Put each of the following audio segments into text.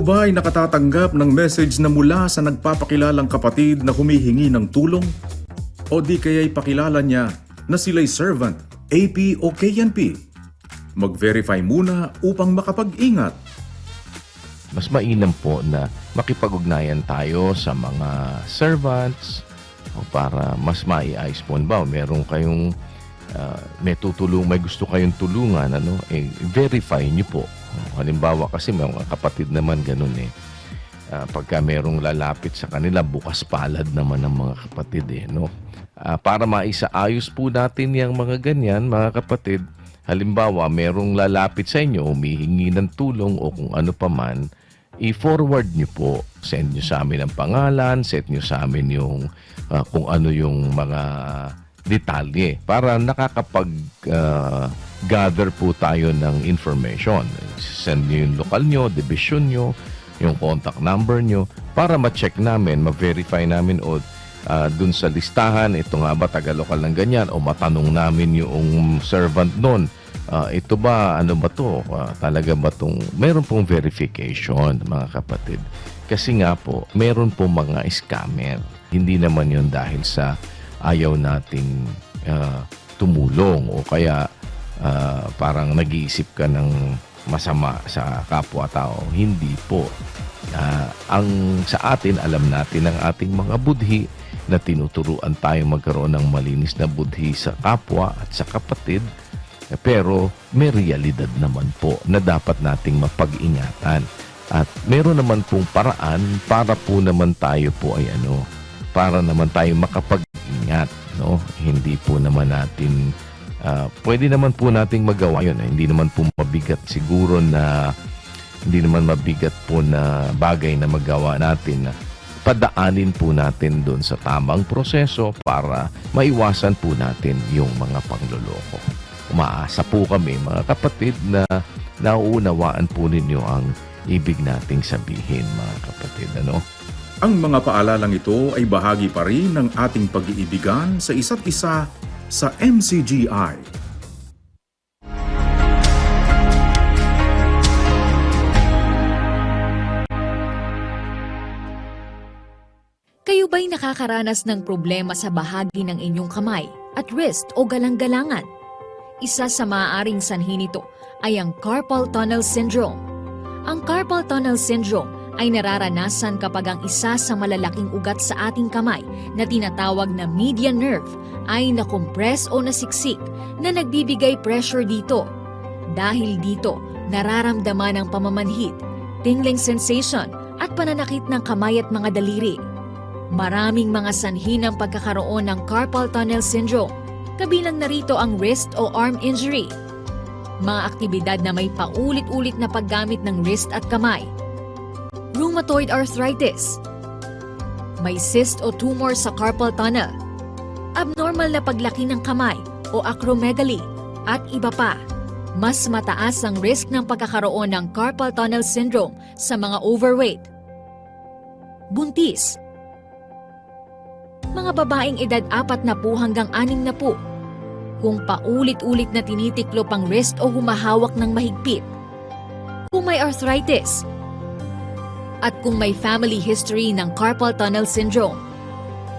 ba ay nakatatanggap ng message na mula sa nagpapakilalang kapatid na humihingi ng tulong? O di kaya'y pakilala niya na sila'y servant, AP o KNP? Mag-verify muna upang makapag-ingat. Mas mainam po na makipag-ugnayan tayo sa mga servants o para mas maiayos po. Ba, meron kayong may gusto kayong tulungan, verify niyo po. Halimbawa kasi may mga kapatid naman ganun pagka merong lalapit sa kanila, bukas palad naman ng mga kapatid para maisaayos po natin yung mga ganyan, mga kapatid. Halimbawa, merong lalapit sa inyo, humihingi ng tulong o kung ano pa man, i-forward nyo po. Send nyo sa amin ang pangalan, set nyo sa amin yung kung ano yung mga detalye para nakakapag-gather po tayo ng information. Send nyo yung lokal nyo, division nyo, yung contact number nyo para ma-check namin, ma-verify namin o dun sa listahan, ito nga ba taga-lokal ng ganyan o matanong namin yung servant nun. Ito ba, ano ba to? Talaga ba tong, meron pong verification, mga kapatid. Kasi nga po, meron pong mga scammer. Hindi naman yun dahil sa ayaw nating tumulong o kaya parang nag-iisip ka ng masama sa kapwa-tao. Hindi po. Ang sa atin, alam natin ang ating mga budhi na tinuturuan tayo magkaroon ng malinis na budhi sa kapwa at sa kapatid. Pero may realidad naman po na dapat nating mapag-ingatan. At meron naman pong paraan para po naman tayo po ay para naman tayo makapag-ingat. Hindi po naman natin, pwede naman po nating magawa yun. Hindi naman po mabigat siguro na, hindi naman mabigat po na bagay na magawa natin na padaanin po natin doon sa tamang proseso para maiwasan po natin yung mga pangloloko. Umaasa po kami, mga kapatid, na nauunawaan po ninyo ang ibig nating sabihin, mga kapatid. Ang mga paalalang ito ay bahagi pa rin ng ating pag-iibigan sa isa't isa sa MCGI. Kayo ba'y nakakaranas ng problema sa bahagi ng inyong kamay at wrist o galang-galangan? Isa sa maaaring sanhi nito ay ang carpal tunnel syndrome. Ang carpal tunnel syndrome ay nararanasan kapag ang isa sa malalaking ugat sa ating kamay na tinatawag na median nerve ay nakompress o nasiksik na nagbibigay pressure dito. Dahil dito, nararamdaman ang pamamanhid, tingling sensation at pananakit ng kamay at mga daliri. Maraming mga sanhi ng pagkakaroon ng carpal tunnel syndrome. Kabilang narito ang wrist o arm injury. Mga aktibidad na may paulit-ulit na paggamit ng wrist at kamay. Rheumatoid arthritis. May cyst o tumor sa carpal tunnel. Abnormal na paglaki ng kamay o acromegaly at iba pa. Mas mataas ang risk ng pagkakaroon ng carpal tunnel syndrome sa mga overweight. Buntis. Mga babaeng edad 40 hanggang 60. Kung paulit-ulit na tinitiklop ang wrist o humahawak ng mahigpit. Kung may arthritis. At kung may family history ng carpal tunnel syndrome.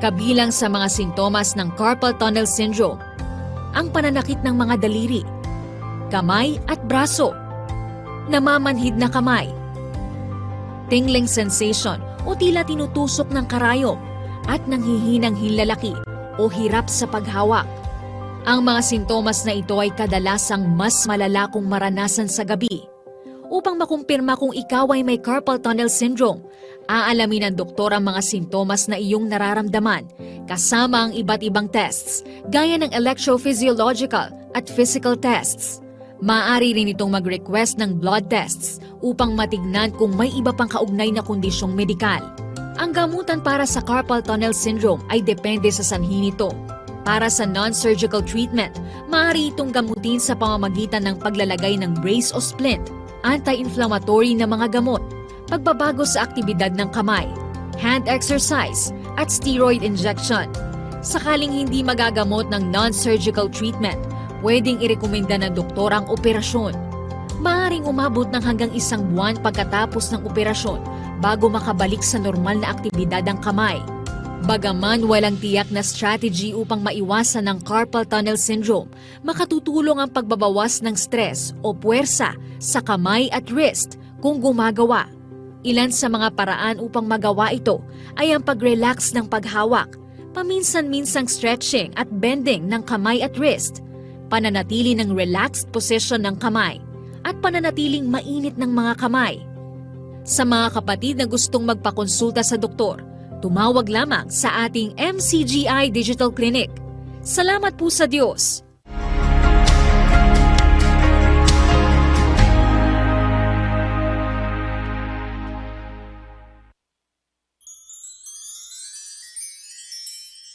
Kabilang sa mga sintomas ng carpal tunnel syndrome, ang pananakit ng mga daliri, kamay at braso, namamanhid na kamay, tingling sensation o tila tinutusok ng karayom, at nanghihinang hinlalaki o hirap sa paghawak. Ang mga sintomas na ito ay kadalasang mas malala kung maranasan sa gabi. Upang makumpirma kung ikaw ay may carpal tunnel syndrome, aalamin ng doktor ang mga sintomas na iyong nararamdaman, kasama ang iba't ibang tests, gaya ng electrophysiological at physical tests. Maaari rin itong mag-request ng blood tests upang matignan kung may iba pang kaugnay na kondisyong medikal. Ang gamutan para sa carpal tunnel syndrome ay depende sa sanhi nito. Para sa non-surgical treatment, maaari itong gamutin sa pamamagitan ng paglalagay ng brace o splint, anti-inflammatory na mga gamot, pagbabago sa aktibidad ng kamay, hand exercise, at steroid injection. Sakaling hindi magagamot ng non-surgical treatment, pwedeng irekomenda ng doktor ang operasyon. Maaaring umabot ng hanggang 1 buwan pagkatapos ng operasyon bago makabalik sa normal na aktibidad ang kamay. Bagaman walang tiyak na strategy upang maiwasan ng carpal tunnel syndrome, makatutulong ang pagbabawas ng stress o puwersa sa kamay at wrist kung gumagawa. Ilan sa mga paraan upang magawa ito ay ang pag-relax ng paghawak, paminsan-minsang stretching at bending ng kamay at wrist, pananatili ng relaxed position ng kamay, at pananatiling mainit ng mga kamay. Sa mga kapatid na gustong magpakonsulta sa doktor, tumawag lamang sa ating MCGI Digital Clinic. Salamat po sa Diyos!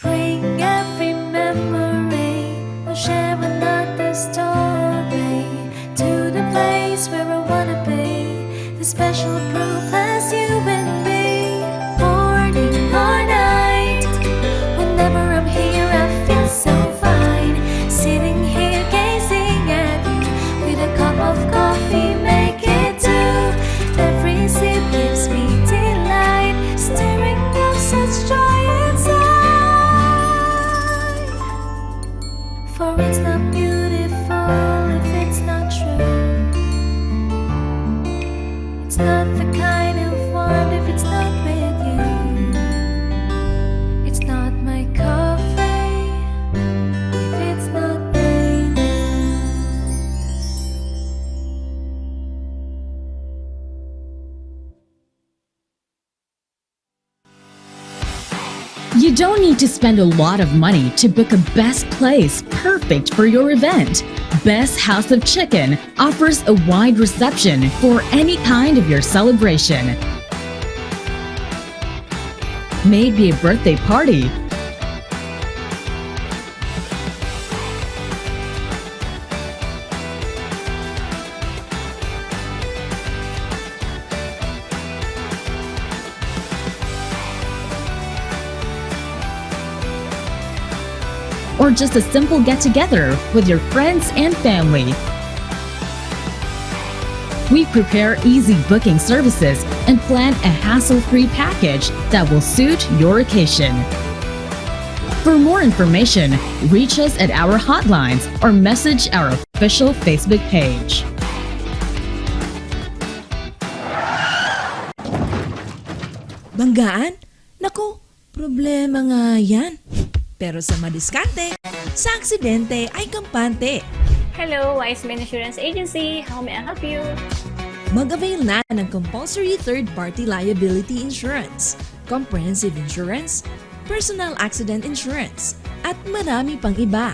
Bring every memory, we'll share another story to the place where I wanna be, the special group as you and me. Morning or night, whenever I'm here I feel so fine. Sitting here gazing at you with a cup of coffee, make it two. Every sip gives me delight, stirring up such joy inside. For it's not beautiful if it's not true. It's not the kind of warmth if it's not with you. It's not my coffee if it's not with you. You don't need to spend a lot of money to book a best place perfect for your event. Best House of Chicken offers a wide reception for any kind of your celebration. Maybe a birthday party, or just a simple get-together with your friends and family. We prepare easy booking services and plan a hassle-free package that will suit your occasion. For more information, reach us at our hotlines or message our official Facebook page. Banggaan? Naku, problema nga yan. Pero sa madiskarte, sa aksidente ay kampante. Hello, Wiseman Insurance Agency. How may I help you? Mag-avail na ng compulsory third-party liability insurance, comprehensive insurance, personal accident insurance, at marami pang iba.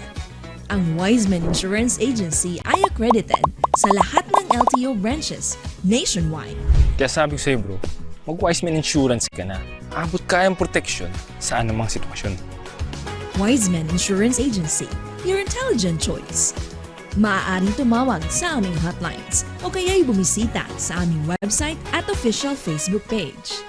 Ang Wiseman Insurance Agency ay accredited sa lahat ng LTO branches nationwide. Kaya sabi ko sa'yo bro, mag-Wiseman Insurance ka na. Abot kayang protection sa anumang sitwasyon. Wiseman Insurance Agency, your intelligent choice. Maaaring tumawag sa aming hotlines o kaya'y bumisita sa aming website at official Facebook page.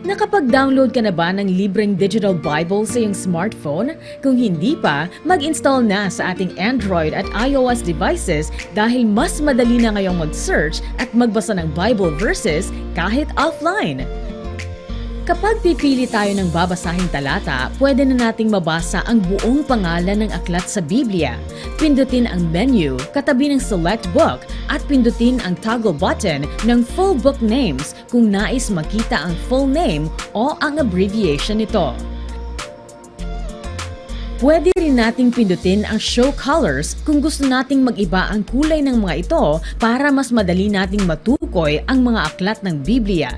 Nakapag-download ka na ba ng libreng digital Bible sa iyong smartphone? Kung hindi pa, mag-install na sa ating Android at iOS devices dahil mas madali na ngayong mag-search at magbasa ng Bible verses kahit offline. Kapag pipili tayo ng babasahing talata, pwede na nating mabasa ang buong pangalan ng aklat sa Biblia. Pindutin ang menu katabi ng Select Book at pindutin ang toggle button ng Full Book Names kung nais makita ang full name o ang abbreviation nito. Pwede rin nating pindutin ang Show Colors kung gusto nating mag-iba ang kulay ng mga ito para mas madali nating matukoy ang mga aklat ng Biblia.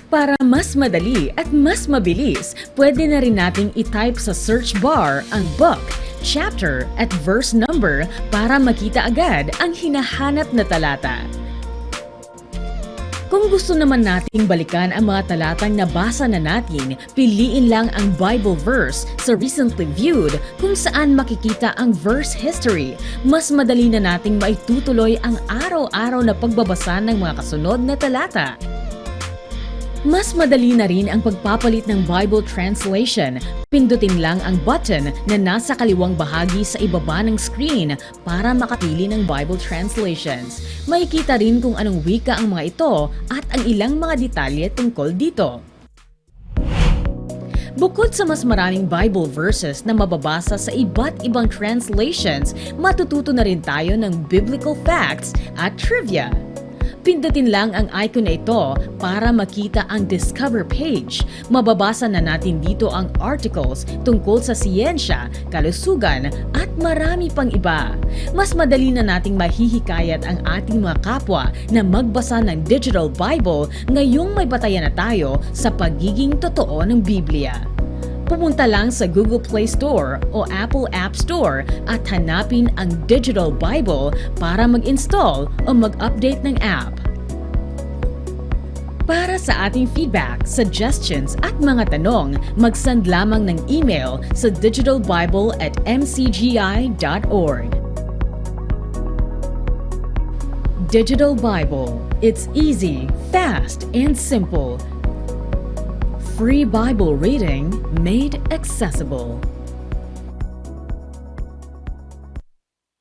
Para mas madali at mas mabilis, pwede na rin nating i-type sa search bar ang book, chapter at verse number para makita agad ang hinahanap na talata. Kung gusto naman nating balikan ang mga talatang nabasa na natin, piliin lang ang Bible verse sa recently viewed kung saan makikita ang verse history. Mas madali na nating maitutuloy ang araw-araw na pagbabasa ng mga kasunod na talata. Mas madali na rin ang pagpapalit ng Bible translation. Pindutin lang ang button na nasa kaliwang bahagi sa ibaba ng screen para makapili ng Bible translations. Makikita rin kung anong wika ang mga ito at ang ilang mga detalye tungkol dito. Bukod sa mas maraming Bible verses na mababasa sa iba't ibang translations, matututo na rin tayo ng biblical facts at trivia. Pindutin lang ang icon na ito para makita ang Discover page. Mababasa na natin dito ang articles tungkol sa siyensya, kalusugan at marami pang iba. Mas madali na nating mahihikayat ang ating mga kapwa na magbasa ng Digital Bible ngayong may batayan na tayo sa pagiging totoo ng Biblia. Pumunta lang sa Google Play Store o Apple App Store at hanapin ang Digital Bible para mag-install o mag-update ng app. Para sa ating feedback, suggestions at mga tanong, mag-send lamang ng email sa digitalbible@mcgi.org. Digital Bible. It's easy, fast, and simple. Free Bible reading made accessible.